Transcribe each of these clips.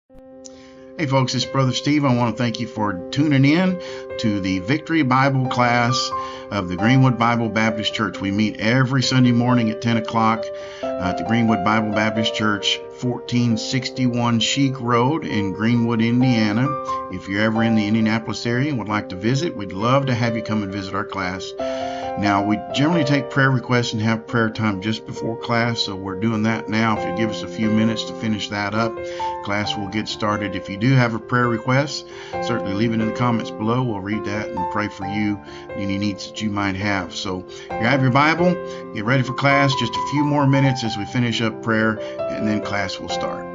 Hey folks, it's Brother Steve. I want to thank you for tuning in to the Victory Bible class of the Greenwood Bible Baptist Church. We meet every Sunday morning at 10 o'clock at the Greenwood Bible Baptist Church, 1461 Sheik Road in Greenwood, Indiana. If you're ever in the Indianapolis area and would like to visit, we'd love to have you come and visit our class. Now, we generally take prayer requests and have prayer time just before class, so we're doing that now. If you give us a few minutes to finish that up, class will get started. If you do have a prayer request, certainly leave it in the comments below. We'll read that and pray for you, any needs that you might have. So, grab your Bible, get ready for class. Just a few more minutes as we finish up prayer, and then class will start.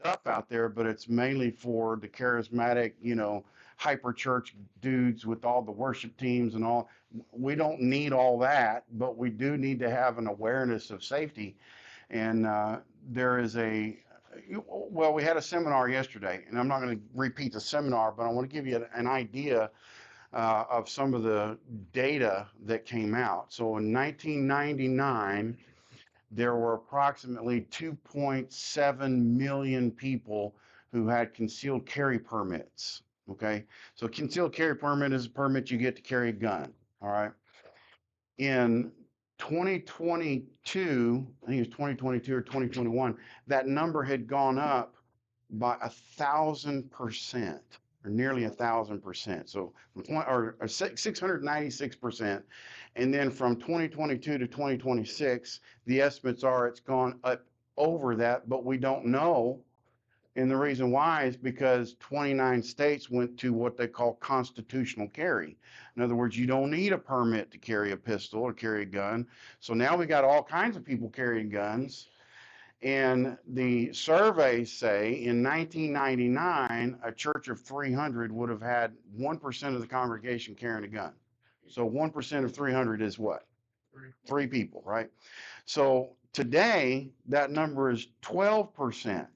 stuff out there, but it's mainly for the charismatic, hyper church dudes with all the worship teams and all. We don't need all that, but we do need to have an awareness of safety. And there is well, we had a seminar yesterday, and I'm not going to repeat the seminar, but I want to give you an idea of some of the data that came out. So in 1999, there were approximately 2.7 million people who had concealed carry permits. Okay, so concealed carry permit is a permit you get to carry a gun. All right. In 2022, I think it was 2022 or 2021, that number had gone up by 1,000%, or nearly 1,000%. So or 696%. And then from 2022 to 2026, the estimates are it's gone up over that, but we don't know. And the reason why is because 29 states went to what they call constitutional carry. In other words, you don't need a permit to carry a pistol or carry a gun. So now we got all kinds of people carrying guns. And the surveys say in 1999, a church of 300 would have had 1% of the congregation carrying a gun. So 1% of 300 is what? Three people, right? So today, that number is 12%.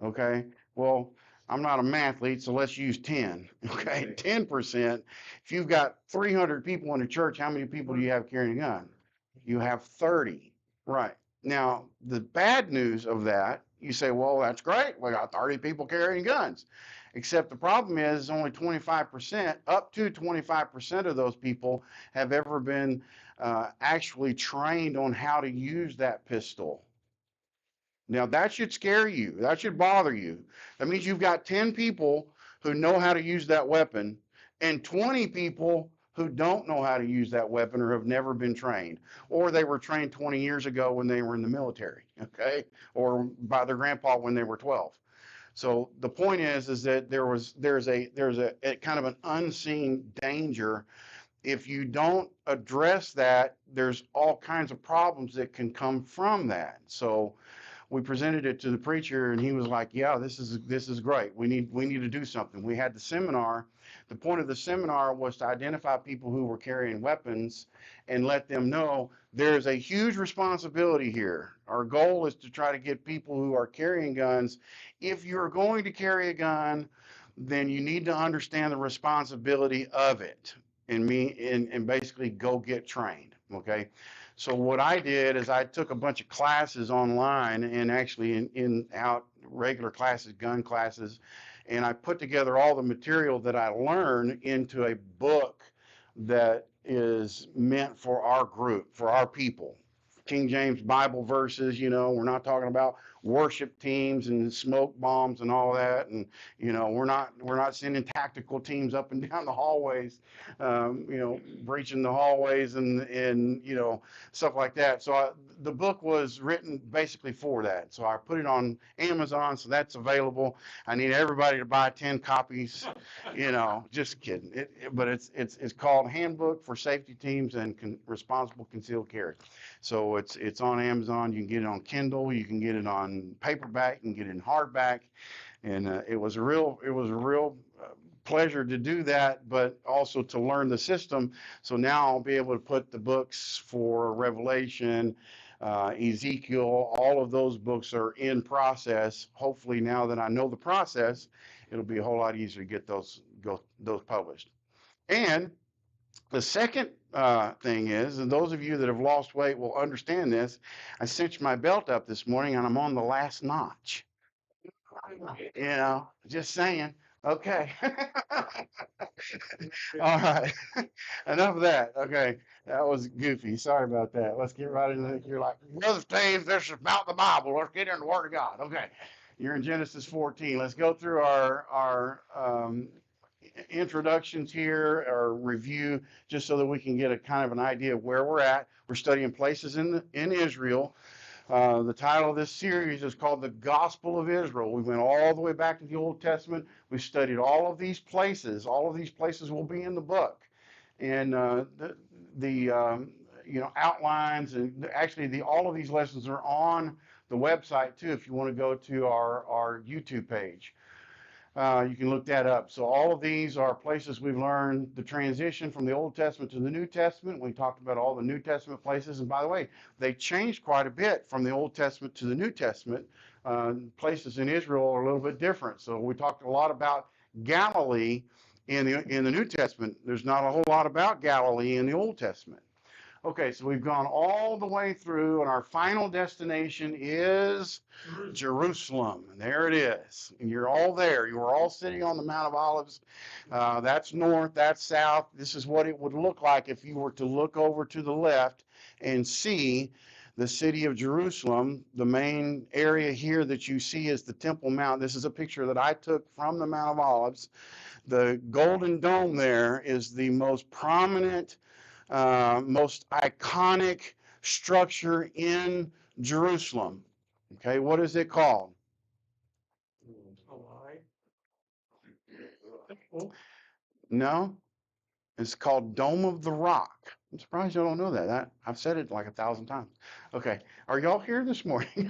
Okay. Well, I'm not a mathlete, so let's use 10. Okay. 10%. If you've got 300 people in a church, how many people do you have carrying a gun? You have 30. Right. Now, the bad news of that, you say, well, that's great. We got 30 people carrying guns. Except the problem is only 25%, up to 25% of those people have ever been actually trained on how to use that pistol. Now that should scare you. That should bother you. That means you've got 10 people who know how to use that weapon and 20 people who don't know how to use that weapon or have never been trained, or they were trained 20 years ago when they were in the military, okay, or by their grandpa when they were 12. So the point is that there's a kind of an unseen danger. If you don't address that, there's all kinds of problems that can come from that. So we presented it to the preacher and he was like, yeah, this is great. We need to do something. We had the seminar. The point of the seminar was to identify people who were carrying weapons and let them know there's a huge responsibility here. Our goal is to try to get people who are carrying guns. If you're going to carry a gun, then you need to understand the responsibility of it and basically go get trained. Okay. So what I did is I took a bunch of classes online and actually in out regular classes, gun classes, and I put together all the material that I learned into a book that is meant for our group, for our people. King James Bible verses, we're not talking about worship teams and smoke bombs and all that, and we're not sending tactical teams up and down the hallways, breaching the hallways and stuff like that. So the book was written basically for that. So I put it on Amazon, so that's available. I need everybody to buy 10 copies. Just kidding. But it's called Handbook for Safety Teams and Responsible Concealed Carry. So it's on Amazon. You can get it on Kindle. You can get it on paperback. You can get it in hardback. And it was a real pleasure to do that, but also to learn the system. So now I'll be able to put the books for Revelation, Ezekiel, all of those books are in process. Hopefully, now that I know the process, it'll be a whole lot easier to get those published. And the second thing is, and those of you that have lost weight will understand this, I cinched my belt up this morning and I'm on the last notch. Just saying. Okay. All right. Enough of that. Okay. That was goofy. Sorry about that. Let's get right into it. You're like, Brother Steve, this is about the Bible. Let's get into the Word of God. Okay. You're in Genesis 14. Let's go through our introductions here or review just so that we can get a kind of an idea of where we're at. We're studying places in Israel. The title of this series is called The Gospel of Israel. We went all the way back to the Old Testament. We studied all of these places. All of these places will be in the book. And the outlines and actually all of these lessons are on the website too if you want to go to our YouTube page. You can look that up. So all of these are places we've learned the transition from the Old Testament to the New Testament. We talked about all the New Testament places. And by the way, they changed quite a bit from the Old Testament to the New Testament. Places in Israel are a little bit different. So we talked a lot about Galilee in the New Testament. There's not a whole lot about Galilee in the Old Testament. Okay, so we've gone all the way through, and our final destination is Jerusalem. And there it is. And you're all there. You were all sitting on the Mount of Olives. That's north, that's south. This is what it would look like if you were to look over to the left and see the city of Jerusalem. The main area here that you see is the Temple Mount. This is a picture that I took from the Mount of Olives. The Golden Dome there is the most prominent, most iconic structure in Jerusalem. Okay, what is it called? No, it's called Dome of the Rock. I'm surprised you don't know that. I've said it like 1,000 times. Okay, are y'all here this morning?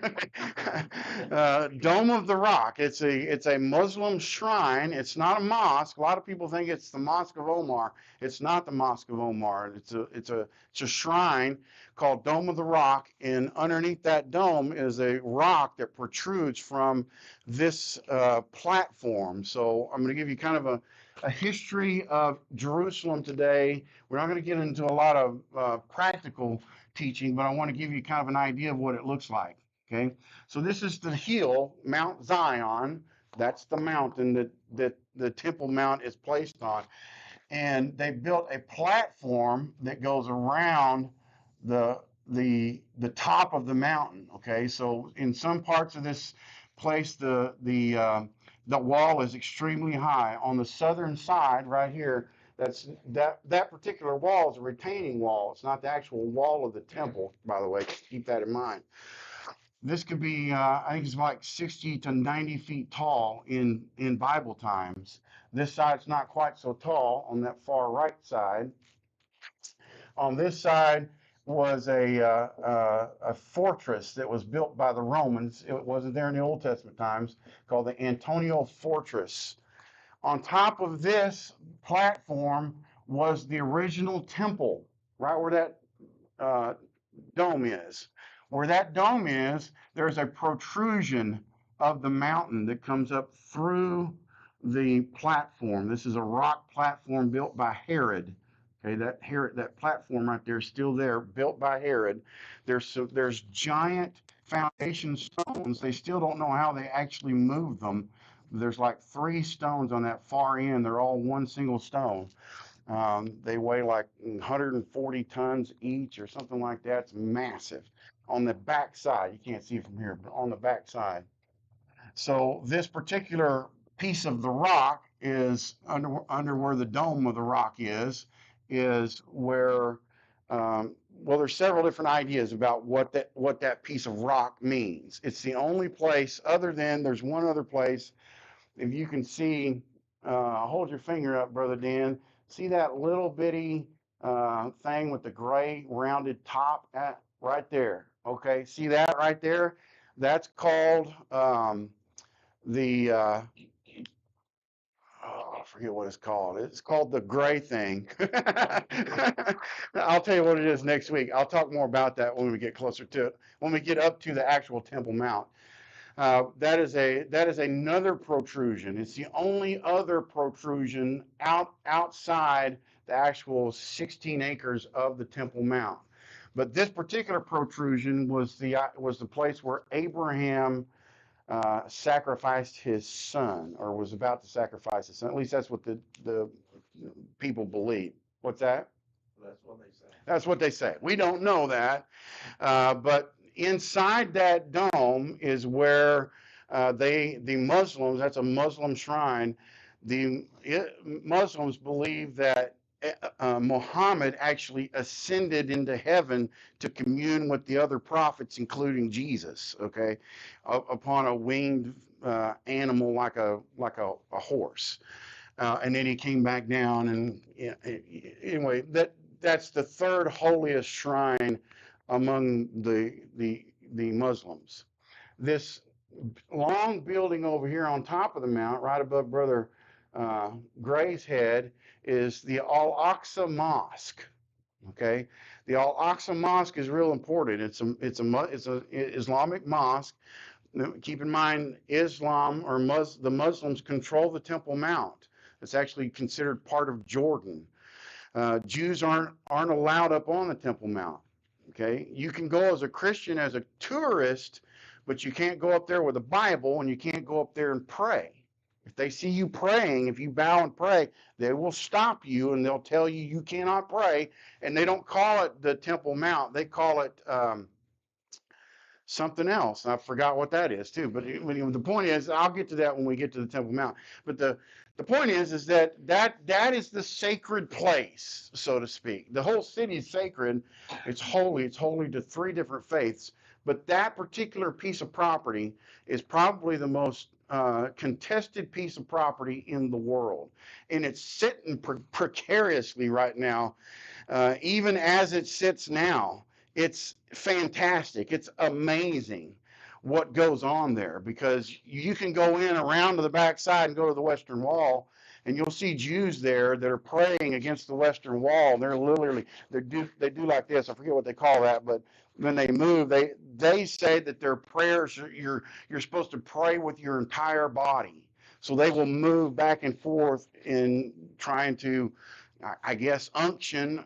Dome of the Rock. It's a Muslim shrine. It's not a mosque. A lot of people think it's the Mosque of Omar. It's not the Mosque of Omar. It's a shrine called Dome of the Rock, and underneath that dome is a rock that protrudes from this platform. So I'm going to give you kind of a history of Jerusalem today. We're not going to get into a lot of practical teaching, but I want to give you kind of an idea of what it looks like. Okay, so this is the hill, Mount Zion. That's the mountain that the Temple Mount is placed on. And they built a platform that goes around the top of the mountain. Okay, so in some parts of this place, the wall is extremely high. On the southern side, right here, that particular wall is a retaining wall. It's not the actual wall of the temple, by the way. Keep that in mind. This could be, I think it's like 60 to 90 feet tall in Bible times. This side's not quite so tall on that far right side. On this side was a fortress that was built by the Romans. It wasn't there in the Old Testament times, called the Antonia Fortress. On top of this platform was the original temple, right where that dome is. Where that dome is, there's a protrusion of the mountain that comes up through the platform. This is a rock platform built by Herod. Okay, that platform right there is still there, built by Herod. There's giant foundation stones. They still don't know how they actually moved them. There's like 3 stones on that far end. They're all one single stone. They weigh like 140 tons each or something like that. It's massive. On the back side, you can't see it from here, but on the back side. So this particular piece of the rock is under where the dome of the rock is where, well, there's several different ideas about what that piece of rock means. It's the only place other than, there's one other place, if you can see, hold your finger up, Brother Dan, see that little bitty thing with the gray rounded top right there. Okay, see that right there? That's called I forget what it's called. It's called the gray thing. I'll tell you what it is next week. I'll talk more about that when we get closer to it, when we get up to the actual Temple Mount. That is another protrusion. It's the only other protrusion outside the actual 16 acres of the Temple Mount. But this particular protrusion was the place where Abraham sacrificed his son, or was about to sacrifice his son. At least that's what the people believe. What's that? That's what they say. That's what they say. We don't know that, but inside that dome is where the Muslims, that's a Muslim shrine, Muslims believe that Muhammad actually ascended into heaven to commune with the other prophets, including Jesus, okay, upon a winged animal like a horse. And then he came back down, and anyway, that's the third holiest shrine among the Muslims. This long building over here on top of the mount, right above Brother Gray's head, is the Al Aqsa Mosque. Okay, the Al Aqsa Mosque is real important. It's a Islamic mosque. Keep in mind, Islam or the Muslims control the Temple Mount. It's actually considered part of Jordan. Jews aren't allowed up on the Temple Mount. Okay, you can go as a Christian as a tourist, but you can't go up there with a Bible, and you can't go up there and pray. If they see you praying, if you bow and pray, they will stop you and they'll tell you you cannot pray. And they don't call it the Temple Mount; they call it something else. I forgot what that is too. But the point is, I'll get to that when we get to the Temple Mount. But the point is that is the sacred place, so to speak. The whole city is sacred. It's holy. It's holy to three different faiths. But that particular piece of property is probably the most contested piece of property in the world, and it's sitting precariously right now, even as it sits now. It's fantastic. It's amazing what goes on there, because you can go in around to the backside and go to the Western Wall, and you'll see Jews there that are praying against the Western Wall. They're literally they do like this. I forget what they call that, but when they move, they say that their prayers you're supposed to pray with your entire body. So they will move back and forth in trying to, I guess, unction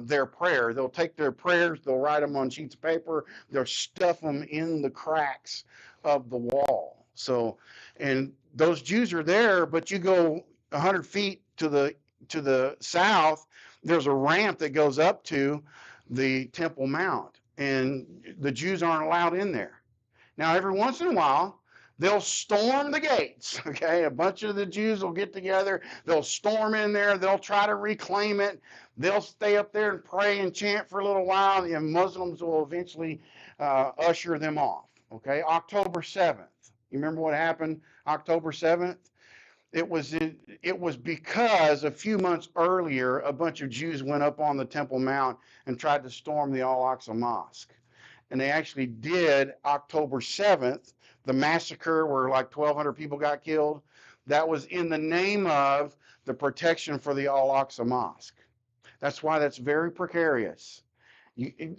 their prayer. They'll take their prayers, they'll write them on sheets of paper, they'll stuff them in the cracks of the wall. So, and those Jews are there, but you go 100 feet to the south, there's a ramp that goes up to the Temple Mount, and the Jews aren't allowed in there. Now, every once in a while, they'll storm the gates. Okay, a bunch of the Jews will get together, they'll storm in there, they'll try to reclaim it, they'll stay up there and pray and chant for a little while, and Muslims will eventually usher them off. Okay, October 7th. You remember what happened October 7th? It was because a few months earlier, a bunch of Jews went up on the Temple Mount and tried to storm the Al-Aqsa Mosque. And they actually did October 7th, the massacre where like 1,200 people got killed. That was in the name of the protection for the Al-Aqsa Mosque. That's why that's very precarious.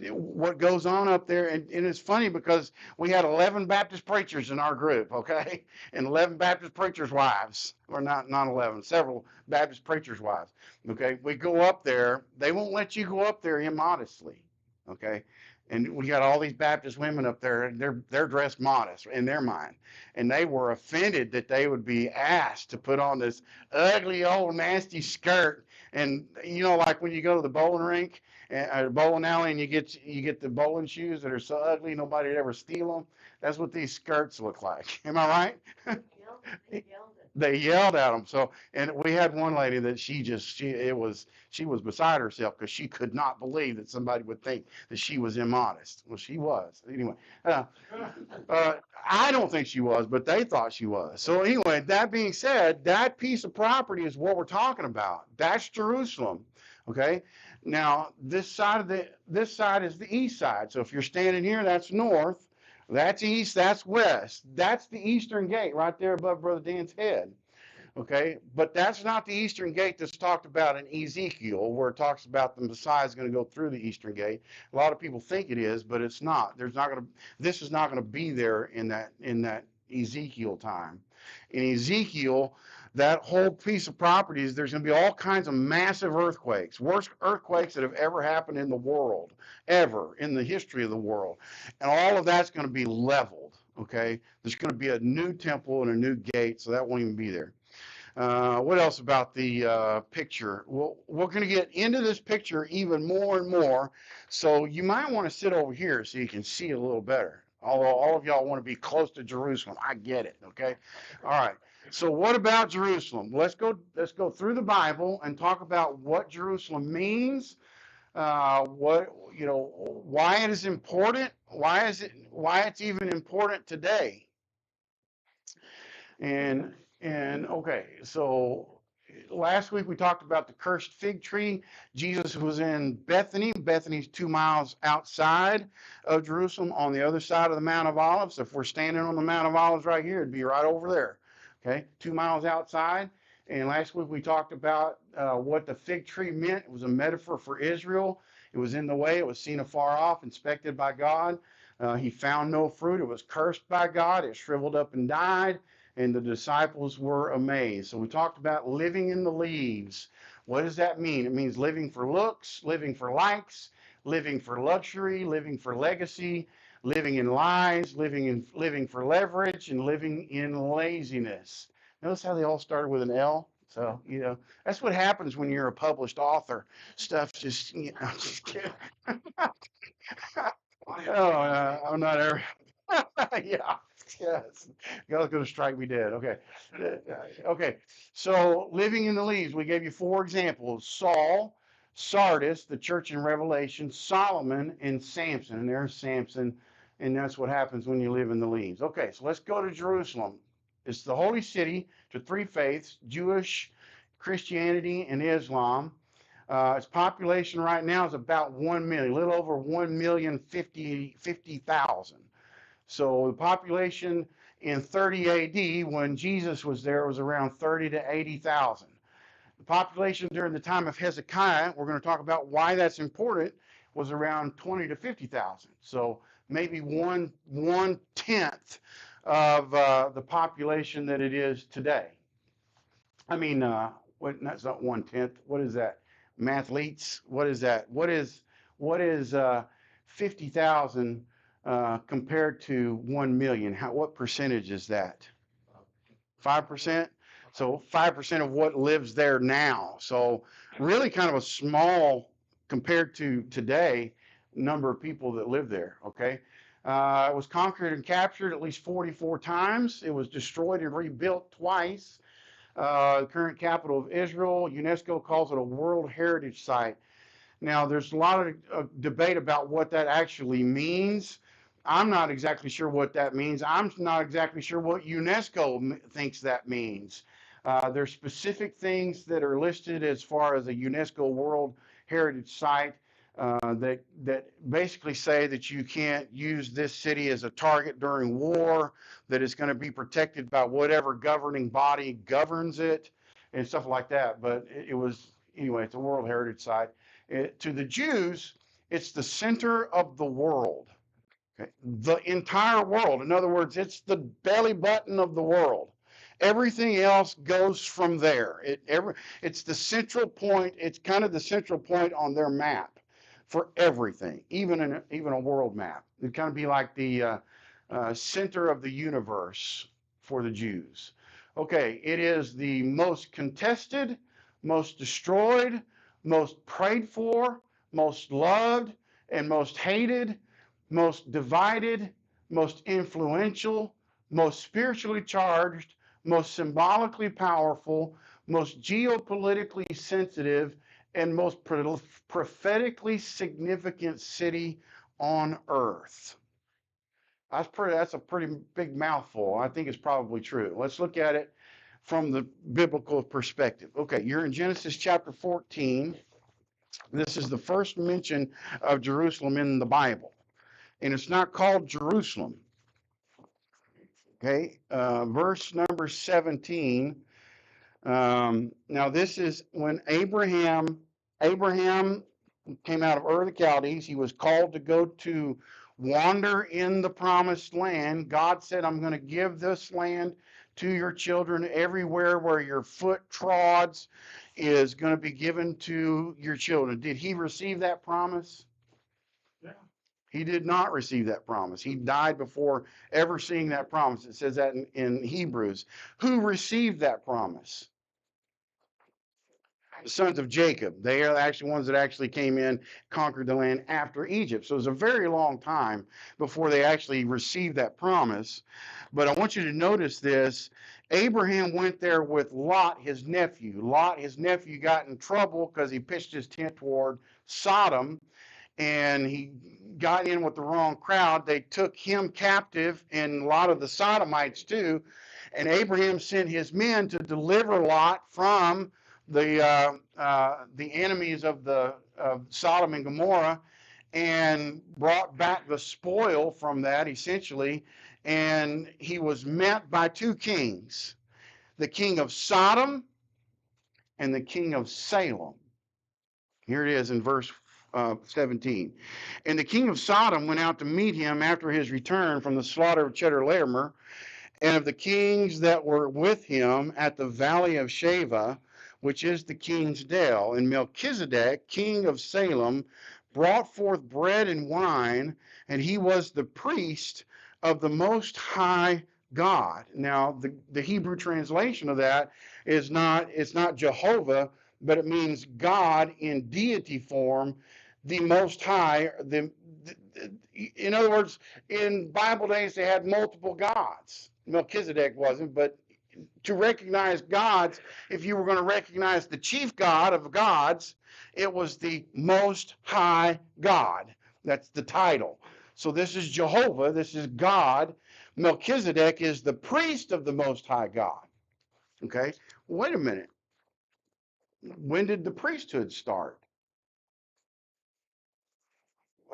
What goes on up there, and it's funny because we had 11 Baptist preachers in our group, okay, and 11 Baptist preachers' wives, or not 11, several Baptist preachers' wives, okay. We go up there, they won't let you go up there immodestly, okay, and we got all these Baptist women up there, and they're dressed modest in their mind, and they were offended that they would be asked to put on this ugly old nasty skirt, and like when you go to the bowling rink at a bowling alley and you get the bowling shoes that are so ugly nobody'd ever steal them. That's what these skirts look like. Am I right? They yelled at them. So, and we had one lady that she was beside herself because she could not believe that somebody would think that she was immodest. Well, she was anyway. I don't think she was, but they thought she was. So anyway, that being said, that piece of property is what we're talking about. That's Jerusalem. Okay. Now this side is the east side. So if you're standing here, that's north. That's east, that's west. That's the eastern gate right there above Brother Dan's head. Okay, but that's not the eastern gate that's talked about in Ezekiel, where it talks about the Messiah is going to go through the eastern gate. A lot of people think it is, but it's not. This is not going to be there in that Ezekiel time. In Ezekiel, that whole piece of property there's going to be all kinds of massive earthquakes, worst earthquakes that have ever happened in the world, ever in the history of the world. And all of that's going to be leveled, okay? There's going to be a new temple and a new gate, so that won't even be there. What else about the picture? Well, we're going to get into this picture even more and more, so you might want to sit over here so you can see it a little better. Although all of y'all want to be close to Jerusalem, I get it, okay? All right. So what about Jerusalem? Let's go through the Bible and talk about what Jerusalem means, why it is important, why it's even important today. And okay, so last week we talked about the cursed fig tree. Jesus was in Bethany. Bethany's 2 miles outside of Jerusalem on the other side of the Mount of Olives. If we're standing on the Mount of Olives right here, it'd be right over there. Okay, 2 miles outside. And last week we talked about what the fig tree meant. It was a metaphor for Israel. It was in the way. It was seen afar off, inspected by God. He found no fruit. It was cursed by God. It shriveled up and died, and the disciples were amazed. So we talked about living in the leaves. What does that mean? It means living for looks, living for likes, living for luxury, living for legacy, living in lies, living for leverage, and living in laziness. Notice how they all started with an L? So, that's what happens when you're a published author. Stuff just, just kidding. Oh, I'm not ever. Yeah, yes. God's going to strike me dead. Okay. Okay. So, living in the leaves, we gave you 4 examples: Saul, Sardis, the church in Revelation, Solomon, and Samson. And there's Samson. And that's what happens when you live in the leaves. Okay. So, let's go to Jerusalem. It's the holy city to 3 faiths: Jewish, Christianity, and Islam. Its population right now is about 1 million, a little over 1,050,000. So the population in 30 AD, when Jesus was there, was around 30 to 80,000. The population during the time of Hezekiah, we're going to talk about why that's important, was around 20 to 50,000. So maybe one tenth of the population that it is today. I mean, that's not 1/10. What is that? Mathletes. What is that? What is 50,000 compared to 1 million? What percentage is that? 5%. So 5% of what lives there now. So really kind of a small, compared to today, number of people that live there. Okay. It was conquered and captured at least 44 times. It was destroyed and rebuilt twice. The current capital of Israel. UNESCO calls it a World Heritage Site. Now, there's a lot of debate about what that actually means. I'm not exactly sure what that means. I'm not exactly sure what UNESCO thinks that means. There's specific things that are listed as far as a UNESCO World Heritage Site that basically say that you can't use this city as a target during war, that it's going to be protected by whatever governing body governs it, and stuff like that. But it was, anyway, it's a World Heritage Site. To the Jews, it's the center of the world. Okay? The entire world. In other words, it's the belly button of the world. Everything else goes from there. It's the central point. It's kind of the central point on their map for everything, even a world map. It'd kind of be like the center of the universe for the Jews. Okay, it is the most contested, most destroyed, most prayed for, most loved, and most hated, most divided, most influential, most spiritually charged, most symbolically powerful, most geopolitically sensitive, and most prophetically significant city on earth. That's a pretty big mouthful. I think it's probably true. Let's look at it from the biblical perspective. Okay, you're in Genesis chapter 14. This is the first mention of Jerusalem in the Bible. And it's not called Jerusalem. Okay, verse number 17. Now this is when Abraham came out of Ur of the Chaldees. He was called to go to wander in the promised land. God said, I'm going to give this land to your children. Everywhere where your foot trods is going to be given to your children. Did he receive that promise? Yeah. He did not receive that promise. He died before ever seeing that promise. It says that in Hebrews. Who received that promise? The sons of Jacob. They are actually ones that actually came in, conquered the land after Egypt. So it was a very long time before they actually received that promise. But I want you to notice this. Abraham went there with Lot, his nephew. Lot, his nephew, got in trouble because he pitched his tent toward Sodom, and he got in with the wrong crowd. They took him captive, and a lot of the Sodomites too. And Abraham sent his men to deliver Lot from the enemies of Sodom and Gomorrah, and brought back the spoil from that essentially. And he was met by two kings, the king of Sodom and the king of Salem. Here it is in verse 17. And the king of Sodom went out to meet him after his return from the slaughter of Chedorlaomer, and of the kings that were with him at the valley of Shaveh, which is the king's dale. And Melchizedek, king of Salem, brought forth bread and wine, and he was the priest of the Most High God. Now, the Hebrew translation of that is not, it's not Jehovah, but it means God in deity form, the Most High. In other words, in Bible days, they had multiple gods. Melchizedek wasn't, but to recognize gods, if you were going to recognize the chief God of gods, it was the Most High God. That's the title. So this is Jehovah, this is God. Melchizedek is the priest of the Most High God. Okay, wait a minute. When did the priesthood start?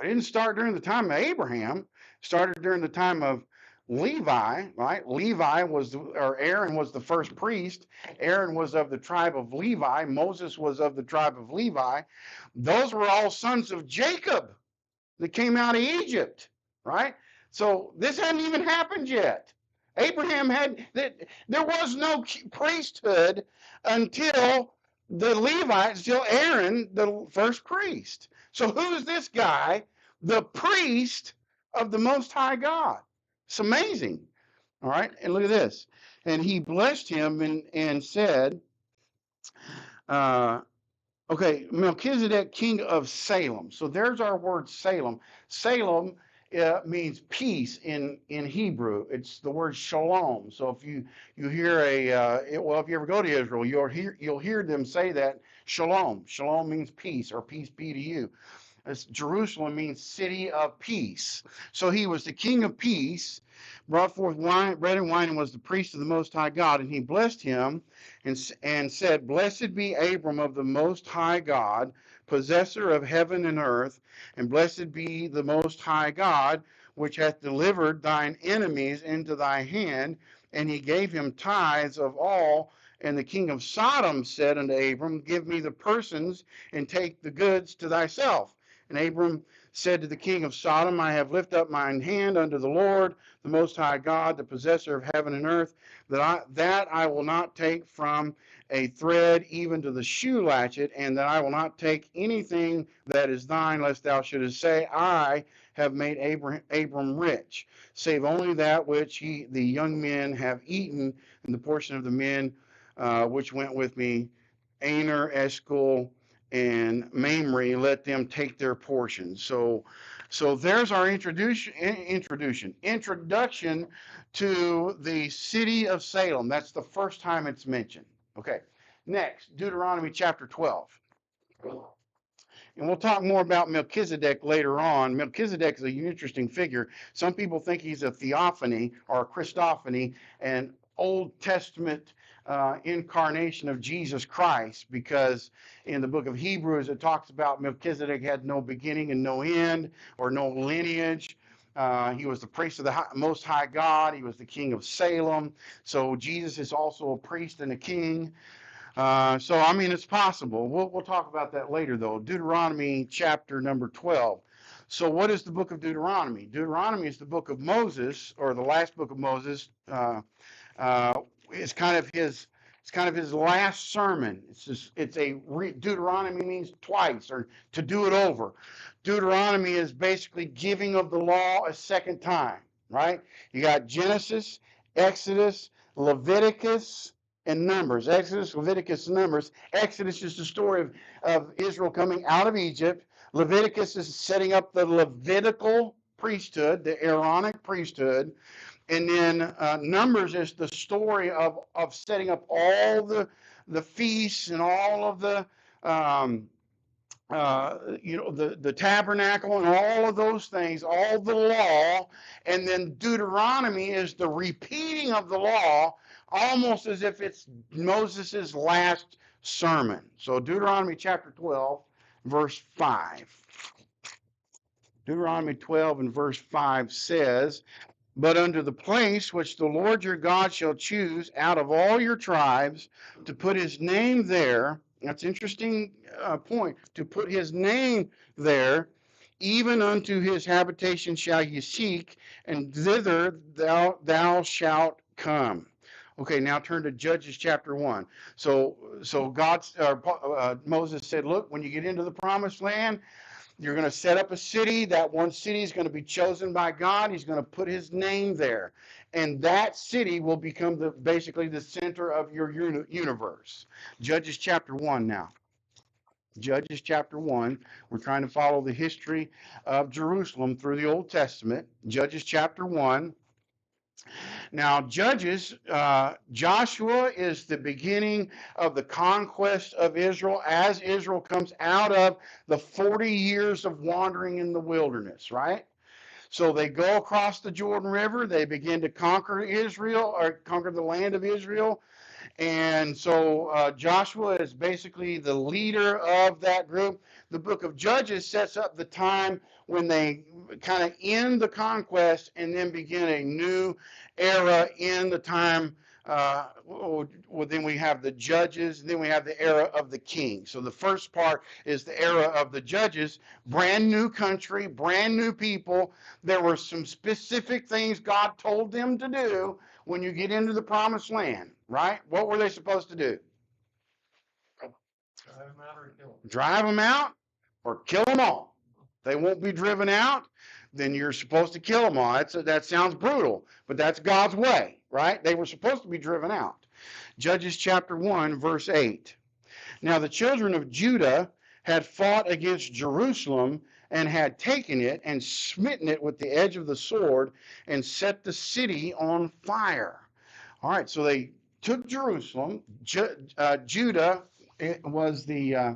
It didn't start during the time of Abraham. It started during the time of Levi, right? Levi was, or Aaron was the first priest. Aaron was of the tribe of Levi. Moses was of the tribe of Levi. Those were all sons of Jacob that came out of Egypt, right? So this hadn't even happened yet. Abraham had, there was no priesthood until the Levites, till Aaron, the first priest. So who's this guy? The priest of the Most High God. It's amazing. All right. And look at this. And he blessed him and said, okay, Melchizedek, king of Salem. So there's our word Salem. Salem means peace in Hebrew. It's the word shalom. So if you hear well, if you ever go to Israel, you'll hear them say that shalom. Shalom means peace, or peace be to you. Jerusalem means city of peace. So he was the king of peace, brought forth wine, bread and wine, and was the priest of the Most High God. And he blessed him and said, Blessed be Abram of the Most High God, possessor of heaven and earth, and blessed be the Most High God, which hath delivered thine enemies into thy hand. And he gave him tithes of all. And the king of Sodom said unto Abram, Give me the persons, and take the goods to thyself. And Abram said to the king of Sodom, I have lifted up mine hand unto the Lord, the Most High God, the possessor of heaven and earth, that I will not take from a thread even to the shoe latchet, and that I will not take anything that is thine, lest thou shouldest say, I have made Abram rich, save only that which the young men have eaten, and the portion of the men which went with me, Aner, Eshcol, and Mamre, let them take their portion. So there's our introduction to the city of Salem. That's the first time it's mentioned. Okay, next, Deuteronomy chapter 12. And we'll talk more about Melchizedek later on. Melchizedek is an interesting figure. Some people think he's a theophany or a Christophany, an Old Testament incarnation of Jesus Christ, because in the book of Hebrews it talks about Melchizedek had no beginning and no end, or no lineage. He was the priest of the Most High God. He was the king of Salem. So Jesus is also a priest and a king. So I mean, it's possible. We'll talk about that later, though. Deuteronomy chapter number 12. So what is the book of Deuteronomy? Deuteronomy is the book of Moses, or the last book of Moses. It's kind of his last sermon. Deuteronomy means twice, or to do it over. Deuteronomy is basically giving of the law a second time, right? You got Genesis, Exodus, Leviticus, and Numbers. Exodus, Leviticus, and Numbers. Exodus is the story of Israel coming out of Egypt. Leviticus is setting up the Levitical priesthood, the Aaronic priesthood. And then Numbers is the story of setting up all the feasts and all of the the tabernacle and all of those things, all the law. And then Deuteronomy is the repeating of the law, almost as if it's Moses's last sermon. So Deuteronomy chapter 12, verse 5. Deuteronomy 12 and verse 5 says, but unto the place which the Lord your God shall choose out of all your tribes to put his name there. That's an interesting point. To put his name there, even unto his habitation shall ye seek, and thither thou shalt come. Okay, now turn to Judges chapter 1. So Moses said, look, when you get into the promised land, you're going to set up a city. That one city is going to be chosen by God. He's going to put his name there. And that city will become basically the center of your universe. Judges chapter 1 now. Judges chapter 1. We're trying to follow the history of Jerusalem through the Old Testament. Judges chapter 1. Now, Judges, Joshua is the beginning of the conquest of Israel as Israel comes out of the 40 years of wandering in the wilderness, right? So they go across the Jordan River. They begin to conquer Israel, or conquer the land of Israel. And so Joshua is basically the leader of that group. The book of Judges sets up the time when they kind of end the conquest and then begin a new era in the time. Well, then we have the judges, and then we have the era of the king. So the first part is the era of the judges, brand new country, brand new people. There were some specific things God told them to do when you get into the promised land, right? What were they supposed to do? Drive them out or kill them all. They won't be driven out, then you're supposed to kill them all. That sounds brutal, but that's God's way, right? They were supposed to be driven out. Judges chapter 1, verse 8. Now the children of Judah had fought against Jerusalem and had taken it and smitten it with the edge of the sword and set the city on fire. All right, so they took Jerusalem. Judah was the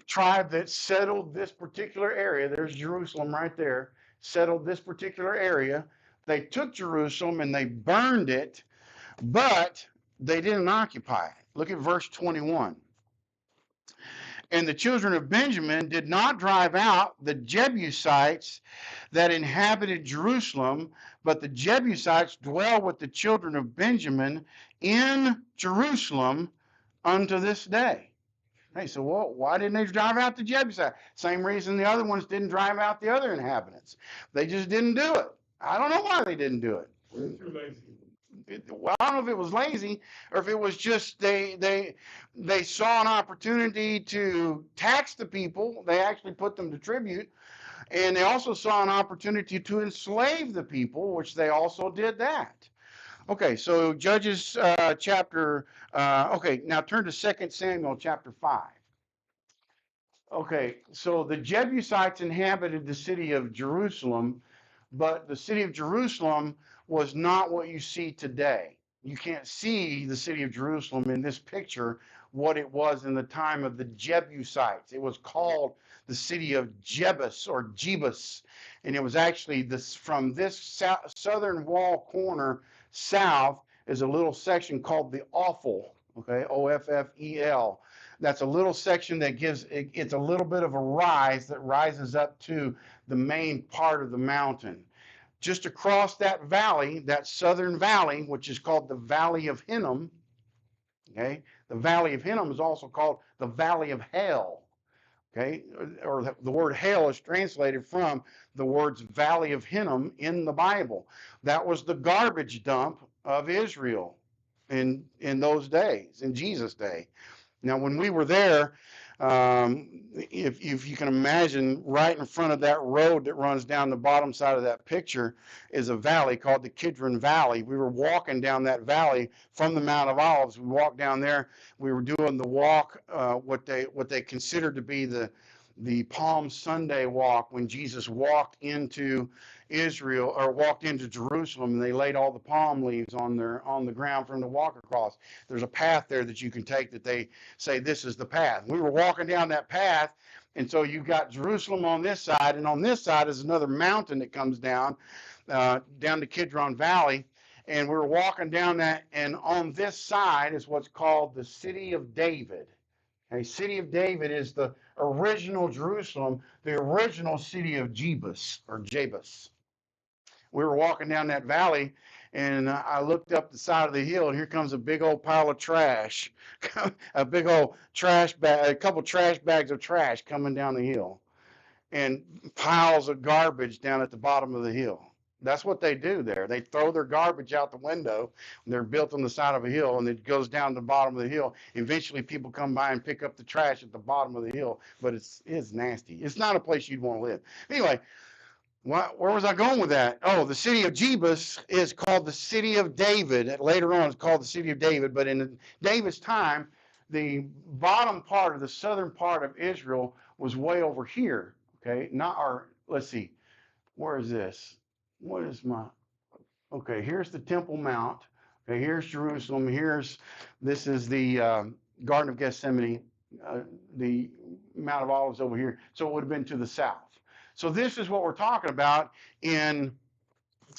tribe that settled this particular area. There's Jerusalem right there, settled this particular area. They took Jerusalem and they burned it, but they didn't occupy it. Look at verse 21. And the children of Benjamin did not drive out the Jebusites that inhabited Jerusalem, but the Jebusites dwell with the children of Benjamin in Jerusalem unto this day. Hey, so why didn't they drive out the Jebusites? Same reason the other ones didn't drive out the other inhabitants. They just didn't do it. I don't know why they didn't do it. Too lazy. Well, I don't know if it was lazy or if it was just they saw an opportunity to tax the people. They actually put them to tribute, and they also saw an opportunity to enslave the people, which they also did that. Okay, so Judges chapter. Okay, now turn to 2 Samuel chapter 5. Okay, so the Jebusites inhabited the city of Jerusalem, but the city of Jerusalem was not what you see today. You can't see the city of Jerusalem in this picture what it was in the time of the Jebusites. It was called the city of Jebus or Jebus, and it was actually from this southern wall corner south is a little section called the Ophel, okay, Offel. That's a little section that it's a little bit of a rise that rises up to the main part of the mountain. Just across that valley, that southern valley, which is called the Valley of Hinnom, okay? The Valley of Hinnom is also called the Valley of Hell, okay? Or the word hell is translated from the words Valley of Hinnom in the Bible. That was the garbage dump of Israel in those days, in Jesus' day. Now, when we were there, if you can imagine, right in front of that road that runs down the bottom side of that picture is a valley called the Kidron Valley. We were walking down that valley from the Mount of Olives. We walked down there. We were doing the walk, what they considered to be the Palm Sunday walk, when Jesus walked into Israel or walked into Jerusalem, and they laid all the palm leaves on the ground for him to walk across. There's a path there that you can take that they say this is the path. We were walking down that path, and so you've got Jerusalem on this side, and on this side is another mountain that comes down to Kidron Valley. And we were walking down that, and on this side is what's called the City of David. A City of David is the original Jerusalem, the original city of Jebus or Jebus. We were walking down that valley, and I looked up the side of the hill, and here comes a big old pile of trash, a big old trash bag, a couple trash bags of trash coming down the hill, and piles of garbage down at the bottom of the hill. That's what they do there. They throw their garbage out the window. They're built on the side of a hill, and it goes down to the bottom of the hill. Eventually, people come by and pick up the trash at the bottom of the hill, but it's nasty. It's not a place you'd want to live. Anyway, where was I going with that? Oh, the city of Jebus is called the city of David. Later on, it's called the city of David. But in David's time, the bottom part of the southern part of Israel was way over here. Okay, not our. Let's see, where is this? What is my? Okay, here's the Temple Mount. Okay, here's Jerusalem. This is the Garden of Gethsemane. The Mount of Olives over here. So it would have been to the south. So this is what we're talking about in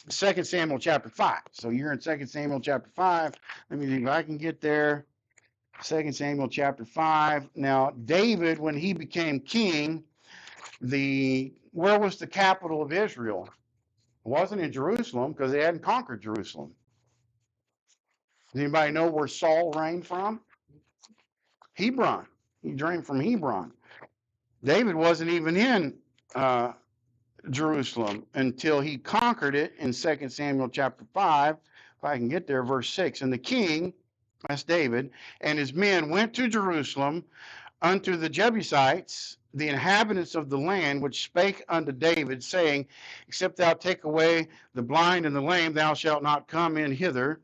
2 Samuel chapter 5. So you're in 2 Samuel chapter 5. Let me see if I can get there. 2 Samuel chapter 5. Now, David, when he became king, where was the capital of Israel? It wasn't in Jerusalem because they hadn't conquered Jerusalem. Does anybody know where Saul reigned from? Hebron. He reigned from Hebron. David wasn't even in Jerusalem until he conquered it in 2 Samuel chapter 5. If I can get there, verse 6. And the king, that's David, and his men went to Jerusalem unto the Jebusites, the inhabitants of the land, which spake unto David, saying, except thou take away the blind and the lame, thou shalt not come in hither.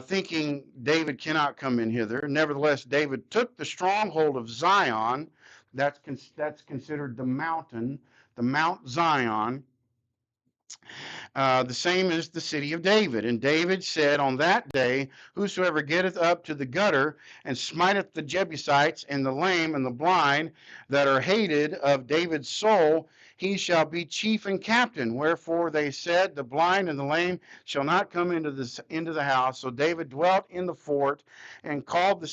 Thinking David cannot come in hither. Nevertheless, David took the stronghold of Zion. That's considered the mountain, the Mount Zion, the same as the city of David. And David said on that day, whosoever getteth up to the gutter and smiteth the Jebusites and the lame and the blind that are hated of David's soul, he shall be chief and captain. Wherefore they said, the blind and the lame shall not come into the house. So David dwelt in the fort and called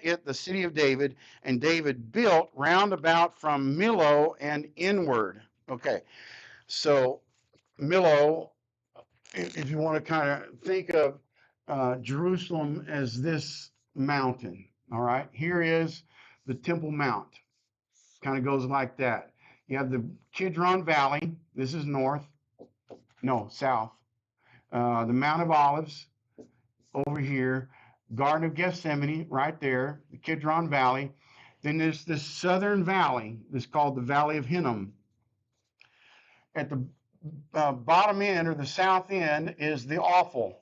it the city of David, and David built round about from Millo and inward. Okay, so Millo, if you want to kind of think of Jerusalem as this mountain, all right, here is the Temple Mount. Kind of goes like that. You have the Kidron Valley. This is south. The Mount of Olives over here. Garden of Gethsemane right there, the Kidron Valley. Then there's this southern valley that's called the Valley of Hinnom. At the bottom end or the south end is the Offal.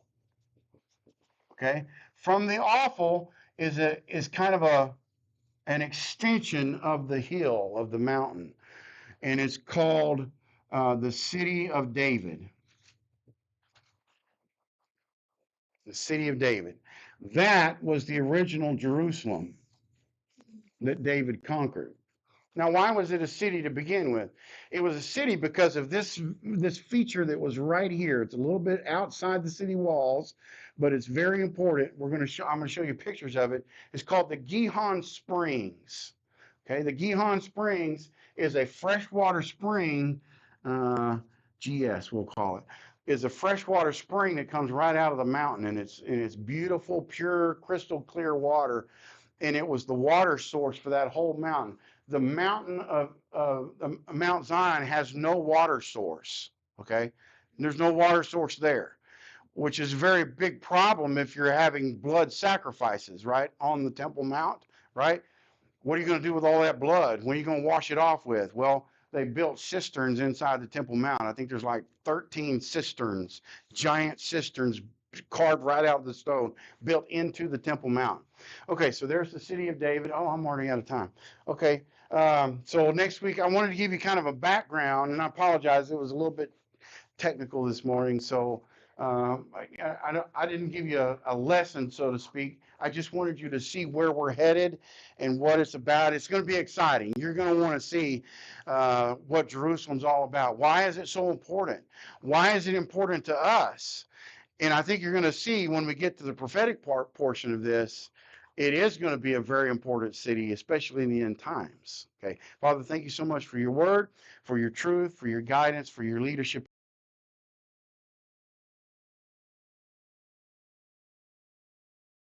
Okay, from the Offal is kind of an extension of the hill of the mountain, and it's called the City of David. The City of David. That was the original Jerusalem that David conquered. Now, why was it a city to begin with? It was a city because of this feature that was right here. It's a little bit outside the city walls, but it's very important. I'm going to show you pictures of it. It's called the Gihon Springs. Okay, the Gihon Springs is a freshwater spring. GS, we'll call it. Is a freshwater spring that comes right out of the mountain, and it's beautiful, pure, crystal clear water, and it was the water source for that whole mountain. The mountain of Mount Zion has no water source. Okay, there's no water source there, which is a very big problem if you're having blood sacrifices, right, on the Temple Mount, right? What are you going to do with all that blood? What are you going to wash it off with? Well, they built cisterns inside the Temple Mount. I think there's like 13 cisterns, giant cisterns carved right out of the stone, built into the Temple Mount. Okay, so there's the City of David. Oh, I'm already out of time. Okay, so next week I wanted to give you kind of a background, and I apologize, it was a little bit technical this morning. So I didn't give you a lesson, so to speak. I just wanted you to see where we're headed and what it's about. It's going to be exciting. You're going to want to see what Jerusalem's all about. Why is it so important? Why is it important to us? And I think you're going to see when we get to the prophetic portion of this, it is going to be a very important city, especially in the end times. Okay. Father, thank you so much for your word, for your truth, for your guidance, for your leadership.